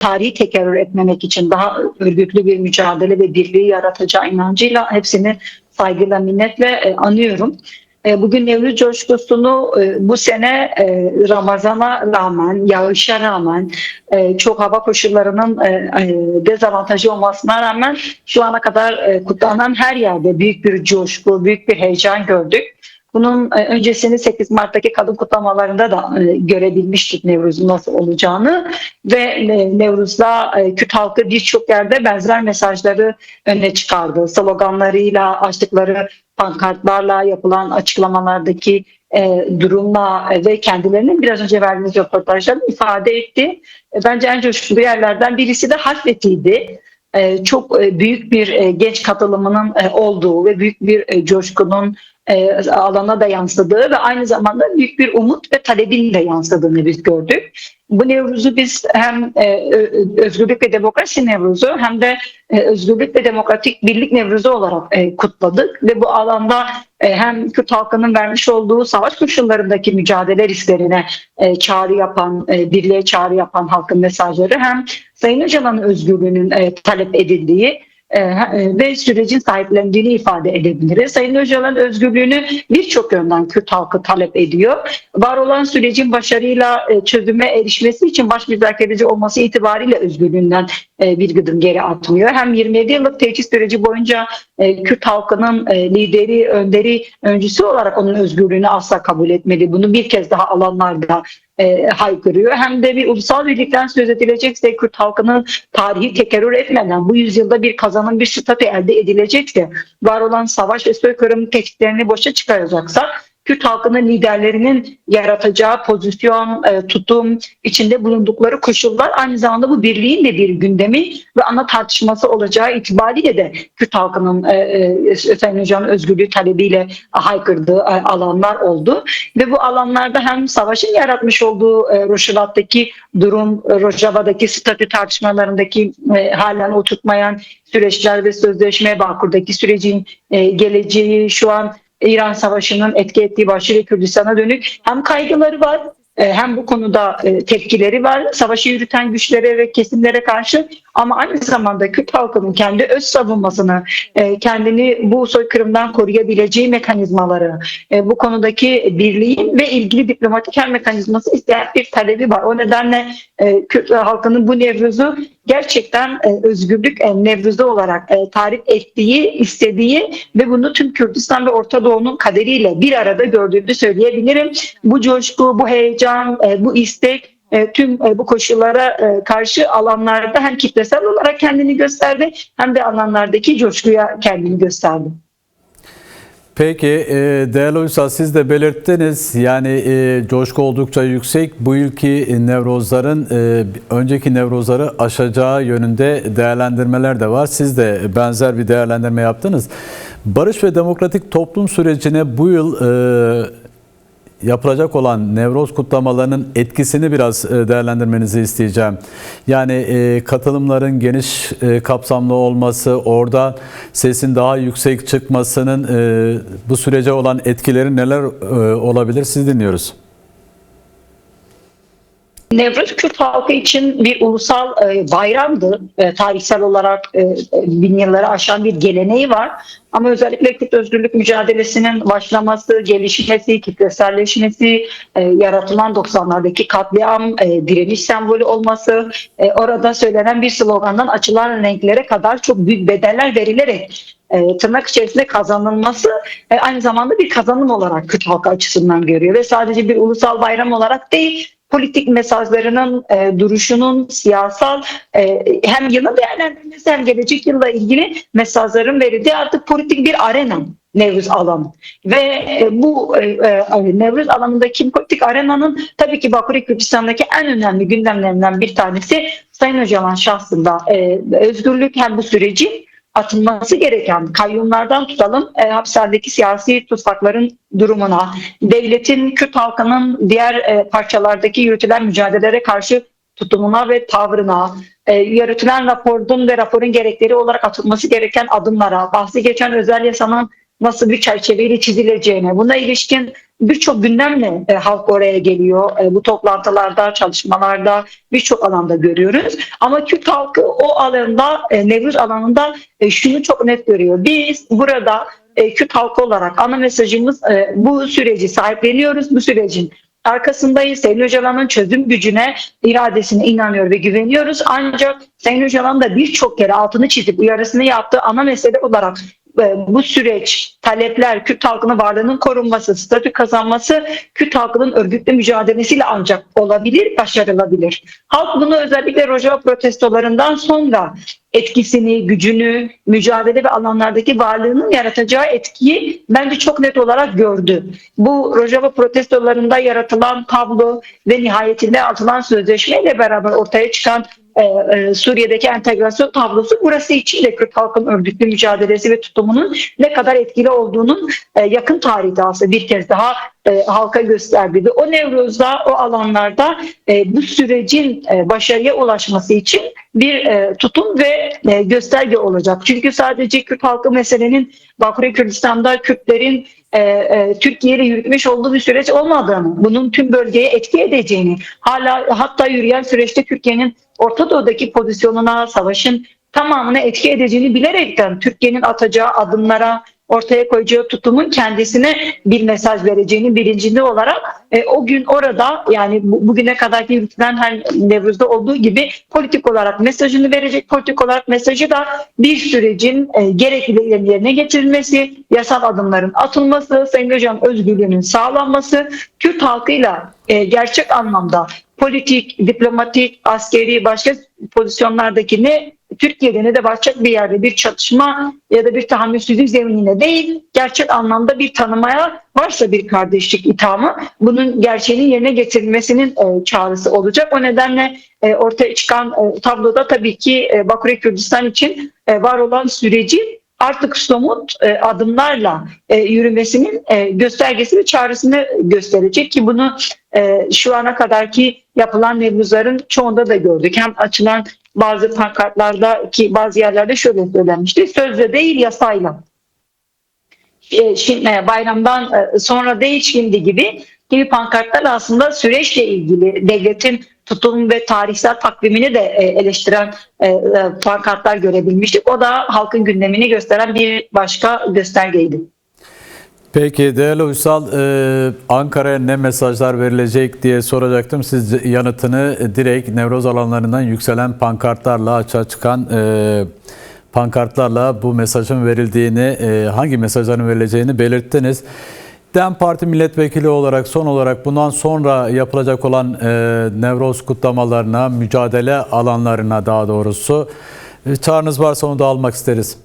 tarihi tekerrür etmemek için daha örgütlü bir mücadele ve birliği yaratacağı inancıyla hepsini saygıyla, minnetle anıyorum. Bugün Nevruz coşkusunu bu sene Ramazan'a rağmen, yağışa rağmen, çok hava koşullarının dezavantajı olmasına rağmen şu ana kadar kutlanan her yerde büyük bir coşku, büyük bir heyecan gördük. Bunun öncesini 8 Mart'taki kadın kutlamalarında da görebilmiştik Nevruz'un nasıl olacağını ve Nevruz'da Kürt halkı birçok yerde benzer mesajları öne çıkardı. Sloganlarıyla, açtıkları pankartlarla, yapılan açıklamalardaki durumla ve kendilerinin biraz önce verdiğiniz röportajlarda ifade etti. Bence en coşkulu yerlerden birisi de Hasreti'ydi. Çok büyük bir genç katılımının olduğu ve büyük bir coşkunun alana da yansıdığı ve aynı zamanda büyük bir umut ve talebin de yansıdığını biz gördük. Bu Nevruz'u biz hem özgürlük ve demokrasi Nevruz'u hem de özgürlük ve demokratik birlik Nevruz'u olarak kutladık ve bu alanda hem Kürt halkının vermiş olduğu savaş koşullarındaki mücadele risklerine çağrı yapan, birliğe çağrı yapan halkın mesajları hem Sayın Öcalan'ın özgürlüğünün talep edildiği ve sürecin sahiplendiğini ifade edebiliriz. Sayın Öcalan özgürlüğünü birçok yönden Kürt halkı talep ediyor. Var olan sürecin başarıyla çözüme erişmesi için baş müzakereci olması itibariyle özgürlüğünden bir gıdım geri atmıyor. Hem 27 yıllık teçhiz süreci boyunca Kürt halkının lideri, önderi, öncüsü olarak onun özgürlüğünü asla kabul etmedi. Bunu bir kez daha alanlarda haykırıyor. Hem de bir ulusal birlikten söz edilecekse Kürt halkının tarihi tekerrür etmeden bu yüzyılda bir kazanım, bir statü elde edilecekse, var olan savaş ve soykırım tehditlerini boşa çıkaracaksa Kürt halkının liderlerinin yaratacağı pozisyon, tutum, içinde bulundukları koşullar aynı zamanda bu birliğin de bir gündemi ve ana tartışması olacağı itibariyle de Kürt halkının Sayın Hoca'nın özgürlüğü talebiyle haykırdığı alanlar oldu. Ve bu alanlarda hem savaşın yaratmış olduğu Rojava'daki durum, Rojava'daki statü tartışmalarındaki halen oturtmayan süreçler ve sözleşme, Bakur'daki sürecin geleceği, şu an İran Savaşı'nın etki ettiği Başşehir Kürdistan'a dönük hem kaygıları var hem bu konuda tepkileri var savaşı yürüten güçlere ve kesimlere karşı, ama aynı zamanda Kürt halkının kendi öz savunmasını, kendini bu soykırımdan koruyabileceği mekanizmaları, bu konudaki birliğin ve ilgili diplomatik her mekanizması isteyen bir talebi var. O nedenle Kürt halkının bu Nevruz'u gerçekten özgürlük Nevruzu olarak tarif ettiği, istediği ve bunu tüm Kürdistan ve Orta Doğu'nun kaderiyle bir arada gördüğünü söyleyebilirim. Bu coşku, bu heyecan, bu istek tüm bu koşullara karşı alanlarda hem kitlesel olarak kendini gösterdi hem de alanlardaki coşkuya kendini gösterdi. Peki değerli Uysal, siz de belirttiniz yani coşku oldukça yüksek. Bu yılki Nevrozların önceki Nevrozları aşacağı yönünde değerlendirmeler de var. Siz de benzer bir değerlendirme yaptınız. Barış ve demokratik toplum sürecine bu yıl yapılacak olan Nevroz kutlamalarının etkisini biraz değerlendirmenizi isteyeceğim. Yani katılımların geniş kapsamlı olması, orada sesin daha yüksek çıkmasının bu sürece olan etkileri neler olabilir? Siz dinliyoruz. Nevruz Kürt halkı için bir ulusal bayramdı. Tarihsel olarak bin yılları aşan bir geleneği var. Ama özellikle Kürt özgürlük mücadelesinin başlaması, gelişmesi, kitleselleşmesi, yaratılan 90'lardaki katliam, direniş sembolü olması, orada söylenen bir slogandan açılan renklere kadar çok büyük bedeller verilerek tırnak içerisinde kazanılması aynı zamanda bir kazanım olarak Kürt halkı açısından görüyor. Ve sadece bir ulusal bayram olarak değil, politik mesajlarının, duruşunun, siyasal hem yılın değerlendirmesi hem gelecek yılla ilgili mesajların verildiği artık politik bir arena Nevruz alanı. Ve bu Nevruz alanındaki politik arenanın tabii ki Bakuri Kürdistan'daki en önemli gündemlerinden bir tanesi Sayın Öcalan şahsında özgürlük hem bu süreci atılması gereken kayyumlardan tutalım hapishanedeki siyasi tutsakların durumuna, devletin Kürt halkının diğer parçalardaki yürütülen mücadelelere karşı tutumuna ve tavrına, yürütülen raporun ve raporun gerekleri olarak atılması gereken adımlara, bahsi geçen özel yasanın nasıl bir çerçeveyle çizileceğine, buna ilişkin birçok gündemle halk oraya geliyor. Bu toplantılarda, çalışmalarda birçok alanda görüyoruz. Ama Kürt halkı o alanda, Nevruz alanında şunu çok net görüyor. Biz burada Kürt halkı olarak ana mesajımız bu süreci sahipleniyoruz. Bu sürecin arkasındayız. Sayın Öcalan'ın çözüm gücüne, iradesine inanıyor ve güveniyoruz. Ancak Sayın Öcalan da birçok kere altını çizip uyarısını yaptığı ana mesele olarak bu süreç, talepler, Kürt halkının varlığının korunması, statü kazanması Kürt halkının örgütlü mücadelesiyle ancak olabilir, başarılabilir. Halk bunu özellikle Rojava protestolarından sonra etkisini, gücünü, mücadele ve alanlardaki varlığının yaratacağı etkiyi bence çok net olarak gördü. Bu Rojava protestolarında yaratılan tablo ve nihayetinde atılan sözleşmeyle beraber ortaya çıkan Suriye'deki entegrasyon tablosu burası için de Kürt halkın örgütlü mücadelesi ve tutumunun ne kadar etkili olduğunun yakın tarihte aslında bir kez daha halka gösterdi. Ve o Nevruz'da, o alanlarda bu sürecin başarıya ulaşması için bir tutum ve gösterge olacak. Çünkü sadece Kürt halkı meselenin Bakü'ye Kürdistan'da Kürtlerin Türkiye ile yürütmüş olduğu bir süreç olmadığını, bunun tüm bölgeye etki edeceğini, hatta yürüyen süreçte Türkiye'nin Orta Doğu'daki pozisyonuna, savaşın tamamına etki edeceğini bilerekten Türkiye'nin atacağı adımlara, ortaya koyacağı tutumun kendisine bir mesaj vereceğini bilincinde olarak o gün orada, yani bugüne kadar yürütülen her Nevruz'da olduğu gibi politik olarak mesajını verecek. Politik olarak mesajı da bir sürecin gerekliliklerinin yerine getirilmesi, yasal adımların atılması, Sayın Öcalan özgürlüğünün sağlanması, Kürt halkıyla gerçek anlamda politik, diplomatik, askeri, başka pozisyonlardaki ne Türkiye'de ne de başka bir yerde bir çatışma ya da bir tahammülsüzlük zeminine değil, gerçek anlamda bir tanımaya, varsa bir kardeşlik ithamı, bunun gerçeğinin yerine getirilmesinin çağrısı olacak. O nedenle ortaya çıkan tabloda tabii ki Bakü'ye Kürdistan için var olan süreci artık somut adımlarla yürümesinin göstergesi ve çağrısını gösterecek ki bunu şu ana kadarki yapılan Nevruzların çoğunda da gördük. Hem açılan bazı pankartlarda ki bazı yerlerde şöyle söylenmişti: sözle değil yasayla. Şimdi, bayramdan sonra değil şimdi gibi pankartlar aslında süreçle ilgili devletin tutum ve tarihsel takvimini de eleştiren pankartlar görebilmiştik. O da halkın gündemini gösteren bir başka göstergeydi. Peki değerli Uysal, Ankara'ya ne mesajlar verilecek diye soracaktım. Siz yanıtını direkt Nevruz alanlarından yükselen pankartlarla, açığa çıkan pankartlarla bu mesajın verildiğini, hangi mesajların verileceğini belirttiniz. DEM Parti milletvekili olarak son olarak bundan sonra yapılacak olan Nevruz kutlamalarına, mücadele alanlarına daha doğrusu çağrınız varsa onu da almak isteriz.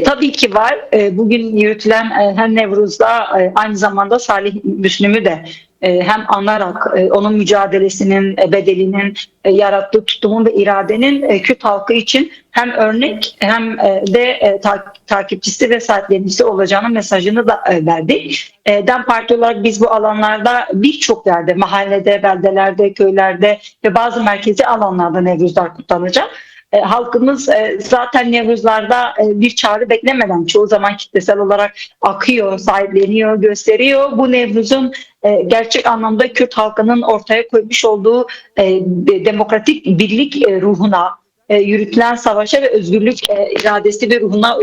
Tabii ki var. Bugün yürütülen hem Nevruz'da aynı zamanda Salih Müslüm'ü de hem anarak onun mücadelesinin bedelinin yarattığı tutumun ve iradenin Kürt halkı için hem örnek hem de takipçisi ve sahiplenicisi olacağının mesajını da verdik. DEM Parti olarak biz bu alanlarda birçok yerde, mahallede, beldelerde, köylerde ve bazı merkezi alanlarda Nevruzlar kutlanacak. Halkımız zaten Nevruzlarda bir çağrı beklemeden çoğu zaman kitlesel olarak akıyor, sahipleniyor, gösteriyor. Bu Nevruz'un gerçek anlamda Kürt halkının ortaya koymuş olduğu demokratik birlik ruhuna, yürütülen savaşa ve özgürlük iradesi ve ruhuna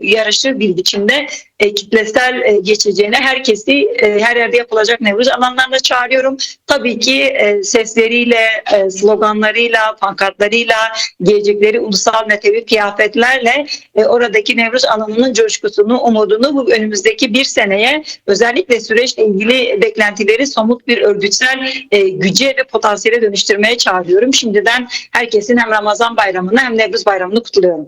yaraşır bir biçimde kitlesel geçeceğine herkesi her yerde yapılacak Nevruz alanlarına çağırıyorum. Tabii ki sesleriyle, sloganlarıyla, pankartlarıyla, giyecekleri ulusal netevi kıyafetlerle oradaki Nevruz alanının coşkusunu, umudunu bu önümüzdeki bir seneye özellikle süreçle ilgili beklentileri somut bir örgütsel güce ve potansiyele dönüştürmeye çağırıyorum. Şimdiden herkesin hem Ramazan bayramını hem Nevruz bayramını kutluyorum.